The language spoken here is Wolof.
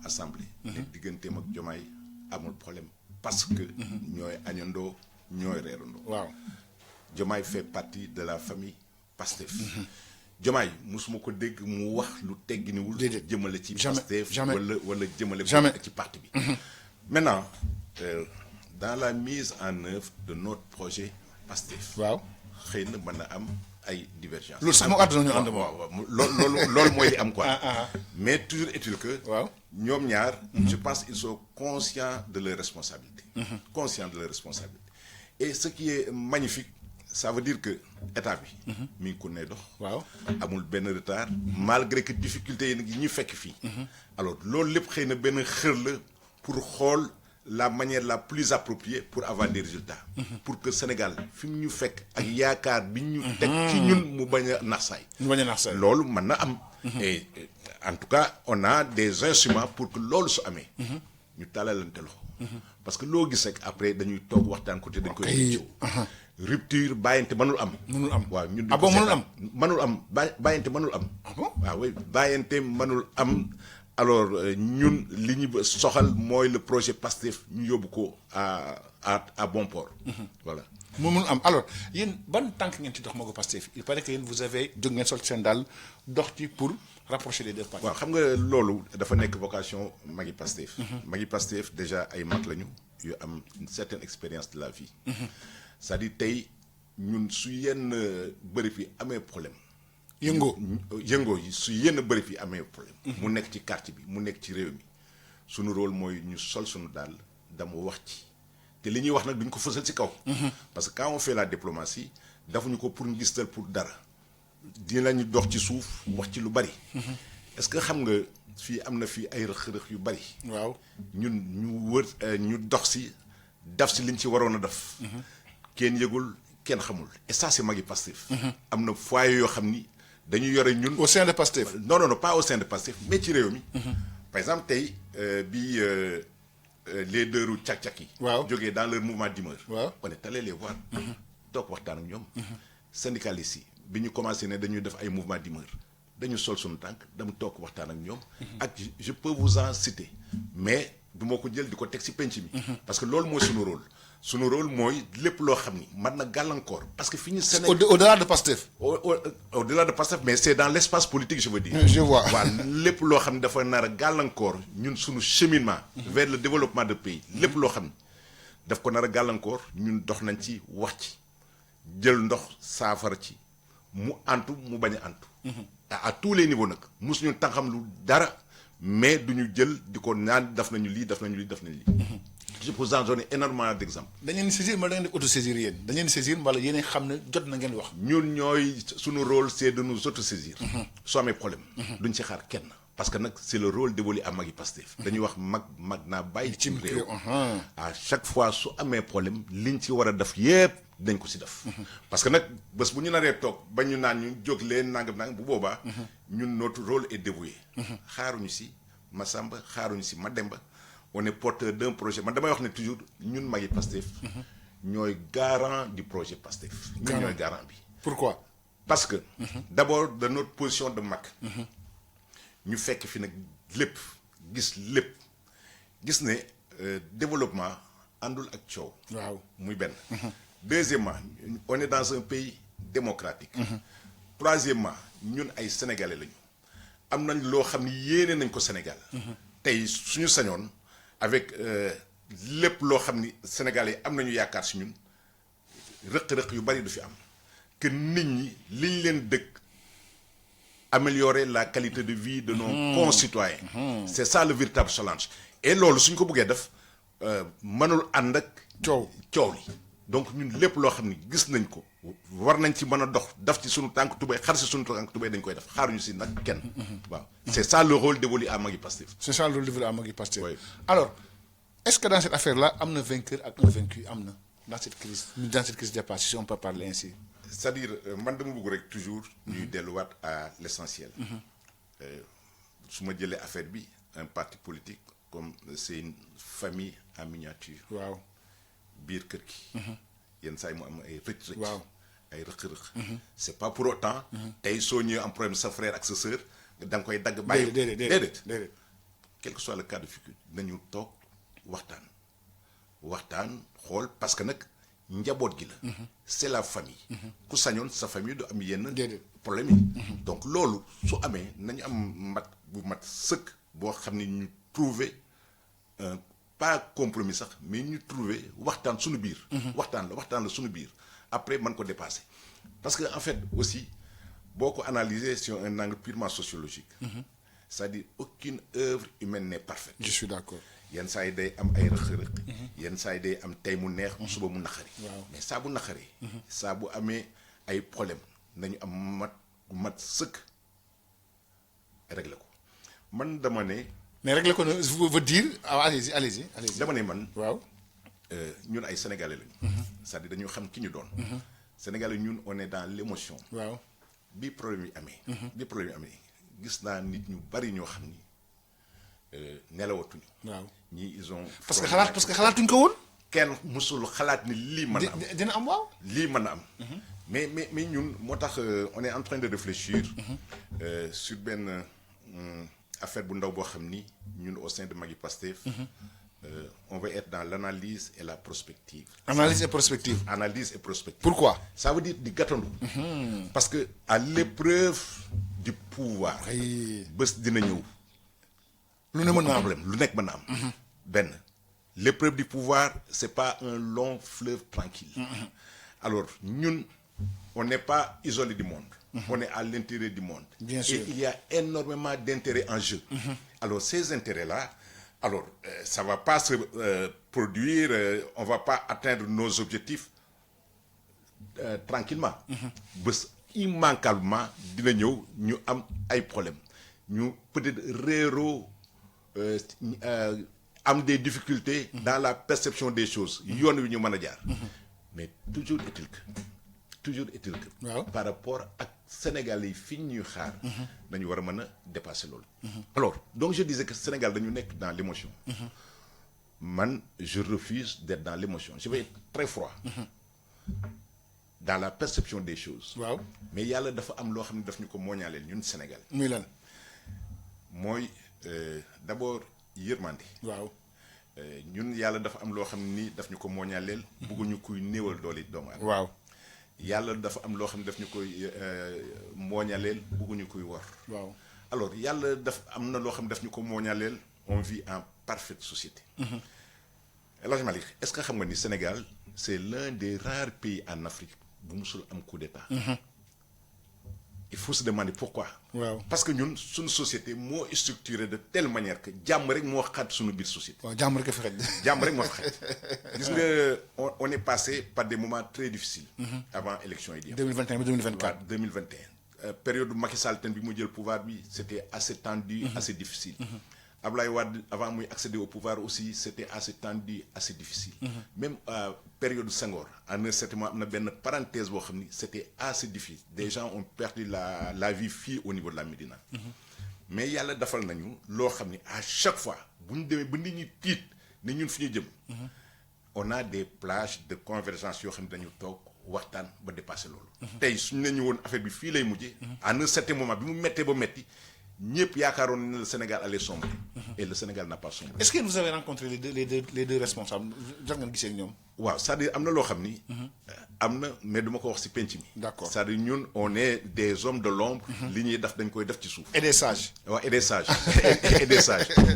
assemblée. ne digganteem ak Diomaye amul problème parce que. ñooy añandoo ñooy reerandoo. waaw Diomaye fait partie de la famille Pastef. Diomaye musuma ko dégg mu wax lu tegginiwul. déedéet jëmale ci jamais Pastef jamais wala jëmale jamais ci parti bi. maintenant dans la mise en œuvre de notre projet Pastef. waaw xëy na mën na am ay divergences. loolu sax moo àdduna ñu ànd moom. waaw loolu mooy li am quoi. mais toujours est-il que. waaw ñoom ñaar. je pense qu'ils sont conscients de leurs responsabilités. Conscients de leurs responsabilités. Et ce qui est magnifique ça veut dire que état bi. mi ngi ko ne dox. waaw amul benn retard. malgré que difficultés yi ñu fekk fii. alors loolu lépp xëy na benn xër la pour xool la manière la plus appropriée pour avoir des résultats. pour que Sénégal fi mu ñu fekk ak yaakaar bi ñu teg ci ñun mu bañ a nax saay. ñu bañ a nax saay loolu mën na am. et en tout cas on a des instruments pour que loolu su amee. ñu tàllalante loxo. parce que loo gis rek après dañuy toog waxtaan côté dañ koy. rupture bàyyante mënul am. mënul am waaw ñun. ah bon mënul am mënul am bàyyante mënul am. ah bon waaw oui bàyyante mënul am alors ñun li ñu soxal mooy le projet Pastef ñu yóbbu ko à bon port. voilà. mu mënul am alors yéen ban tànk ngeen ci dox moo ko Pastef il paraît que yéen vous avez jóg ngeen sol seen daal dox ci pour rapprocher les deux parties. waaw xam nga loolu dafa nekk vocation magi Pastef. magi Pastef déjà ay mag lañu yu am une certaine expérience de la vie. c'est-à-dire tey ñun su yenn bërëb yi amee problème. yëngoo yi su yenn bërëb yi amee problème. mu nekk ci quartier bi mu nekk ci réew mi sunu rôle mooy ñu sol sunu daal dama wax ci te li ñuy wax nag duñ ko fësal ci kaw. parce que quand on fait la diplomatie dafuñu ko pour ngistal pour dara dinañu dox ci suuf wax ci lu bari. est-ce que xam nga fii am na fii ay rëq-rëq yu bari. waaw ñun ñu wër ñu dox si def si liñ ci waroon a def. kenn yëgul kenn xamul et ça c'est magi Pastef. am na foyer yoo xam ni dañu yore ñun. au sein de Pastef. non pas au sein de Pastef mais ci réew mi. par exemple tey bi les deux roues càq-càq yi. waaw jógee dans leur mouvement d'humeur. waaw on est allé les voir. toog waxtaan ak ñoom. syndicalistes yi bi ñu commencé ne dañuy def ay mouvement d'humeur dañu sol suñu tànk dama toog waxtaan ak ñoom. ak je peux vous en citer mais du ma ko jël di ko teg ci penc mi. parce que loolu mooy suñu rôle. suñu rôle mooy lépp loo xam ni mën na gàllankoor parce que fi ñu. au-delà de Pastef. au-delà de Pastef mais c'est dans l'espace politique je veux dire. je vois waaw lépp loo xam ni dafa nar a gàllankoor ñun suñu cheminement. vers le développement de pays. lépp loo xam ni daf ko nar a gàllankoor ñun dox nañ ci wax ci jël ndox saafara ci mu antu mu bañ a antu. à tous les niveaux nag mosuñu tànqam lu dara mais duñu jël di ko naan def nañu lii def nañu lii def nañu lii. je peux en donner énormément d'exemples. dañu leen di saisir mbala da ngeen di auto-saisir yéen dañu leen di saisir mbala yéen xam ne jot na ngeen wax. ñun ñooy suñu rôle c'est de nous auto-saisir. soo amee problème. duñ ci xaar kenn. parce que nag c'est le rôle dévolu à magi Pastef. dañuy wax mag naa bàyyi. ci réew à chaque fois su amee problème liñ ci war a def yépp dañ ko ci def. parce que nag bés bu ñu naree toog ba ñu naan ñu jóg leen nangam bu boobaa. ñun notre rôle est dévoué. xaaruñu ci Massamba xaaruñu ci Mademba. on est porteur d'un projet man damay wax ne toujours ñun magi Pastef. ñooy garant du projet Pastef. ñun ñooy garant bi. pourquoi. parce que. d'abord de notre position de mag. ñu fekk fi nag lépp gis lépp gis ne développement àndul ak coow. waaw muy benn. deuxièmement on est dans un pays démocratique. troisièmement ñun ay sénégalais lañu. am nañ loo xam ni yéene nañ ko Sénégal. tey suñu sañoon. avec lépp loo xam ni sénégalais am nañu yaakaar si ñun rëq-rëq yu bari du fi am que nit ñi liñ leen dëkk améliorer la qualité de vie de nos concitoyens. C'est ça le véritable challenge. et loolu suñ ko bëggee def mënul ànd ak coow li donc ñun lépp loo xam ni gis nañ ko war nañ ci mën a dox daf ci suñu tànk tubéy xar si suñu tànk tubéy dañ koy def xaaruñu si nag kenn. waaw c'est ça le rôle dévolu à magi Pastef. c'est ça le rôle dévolu à magi Pastef. oui. alors est-ce que dans cette affaire-là am na vainqueur ak un vaincu am na dans cette crise dépassée si on peut parler ainsi. c'est-à-dire man dama bëgg rek toujours ñuy delluwaat à l'essentiel. su ma jëlee affaire bi un parti politique comme c'est une famille en miniature. waaw biir kër gi. yenn saa yi mu am ay rëcc-rëcc. waaw ay rëq-rëq. c'est pas pour autant. tey soo ñëwee am problème sa frère ak sa sœur da nga koy dagg. bàyyi déedéet quel que soit le cas de figure nañu toog waxtaan xool parce que nag njaboot gi la. c'est la famille. ku sañoon sa famille du am yenn. problème yi. donc loolu su amee nañu am mat sëkk boo xam ne ñu trouver pas compromis sax mais ñu trouver waxtaan suñu biir. waxtaan la suñu biir après mën ko dépasser parce que en fait aussi boo ko analyser sur un angle purement sociologique. c'est-à-dire aucune œuvre humaine n'est parfaite. je suis d'accord. yenn saa yi day am ay rëq-rëq. yenn saa yi day am tey mu neex suba mu naqari. mais saa bu naqari. saa bu amee ay problème nañu am mat sëkk régler ko man dama ne. mais régler ko veut dire allez-y. dama ne man. waaw. ñun ay sénégalais lañu. c'est-à-dire dañu xam ki ñu doon. sénégalais ñun on est dans l'émotion. waaw bi problème yi amee. gis naa nit ñu bari ñoo xam ni nelawatuñu. waaw ñii ils ont. parce que xalaatuñ ko woon. kenn musul xalaat ni lii mën na am dina am waaw. lii mën na am. mais ñun moo tax on est en train de réfléchir. sur benn affaire bu ndaw boo xam ni ñun au sein de Magui Pastef. on va être dans l'analyse et la prospective. Analyse et prospective. Pourquoi? Ça veut dire di gàttandu. Parce que à l'épreuve du pouvoir. bés dina ñëw. lu ne mën na am problème lu nekk mën na am. benn l'épreuve du pouvoir c'est pas un long fleuve tranquille. Alors ñun on n'est pas isolé du monde. On est à l'intérieur du monde. Bien sûr. Et il y a énormément d'intérêts en jeu. Alors ces intérêts-là. Alors, ça ne va pas se produire, on ne va pas atteindre nos objectifs tranquillement. Immanquablement, dina ñëw ñu am ay problèmes. Ñu peut-être réeroo am des difficultés dans la perception des choses. yoon wi ñu mën a jaar. Mais toujours est-il que. waaw par rapport ak Sénégal yi fi ñuy xaar. dañu war a mën a dépasser loolu. Alors donc je disais que Sénégal dañu nekk dans l'émotion. Man je refuse d'être dans l'émotion je vais être très froid. Dans la perception des choses. waaw mais yàlla dafa am loo xam ne daf ñu ko mooñaaleel ñun Sénégal. muy lan. mooy d'abord yërmande. waaw. ñun yàlla dafa am loo xam ne ni daf ñu ko mooñaaleel. bëgguñu kuy néewal doole doomu aadama. waaw. yàlla dafa am loo xam ne daf ñu koy mooñaleel bëgguñu koy wor. waaw. alors yàlla am na loo xam ne daf ñu ko mooñaleel on vit en parfaite société. El Hadj Malick est-ce que xam nga ni Sénégal c'est l'un des rares pays en Afrique bu musul am coup d'état. Il faut se demander pourquoi. waaw parce que ñun suñu société moo structuré de telle manière que jàmm rek moo xat suñu biir société. waaw jàmm rek a fi xaj. jàmm rek moo fi xaj. gis nga on est passé par des moments très difficiles. avant élection yi di am. 2021 ba 2024. waaw 2021. période Macky Sall bi mu jël pouvoir bi c'était assez tendu. assez difficile. Ablaye Wade avant muy accéder au pouvoir aussi c'était assez tendu assez difficile. même période Senghor en un certain moment am na benn parenthèse boo xam ni c'était assez difficile. des gens ont perdu la vie fii au niveau de la Médina. mais yàlla defal nañu loo xam ni à chaque fois bu ñu demee ba nit ñi tiit ne ñun fi ñu jëm. on a des plages de convergence yoo xam ne dañu toog waxtaan ba dépasser loolu. tey suñu ne ñu woon affaire bi fii lay mujjee. à un certain moment bi mu méttee ba métti. ñëpp yaakaaroon ne le Sénégal allait sombrer. et le Sénégal n'a pas sombré. Est-ce que vous avez rencontré les deux responsables jox ngeen gisee ak ñoom. waaw c'est-à-dire am na loo xam ni. am na mais duma ko wax ci penc mi. D'accord. c'est-à-dire ñun on est des hommes de l'ombre. li ñuy def dañ koy def ci suuf. et des sages. waaw et des sages et des sages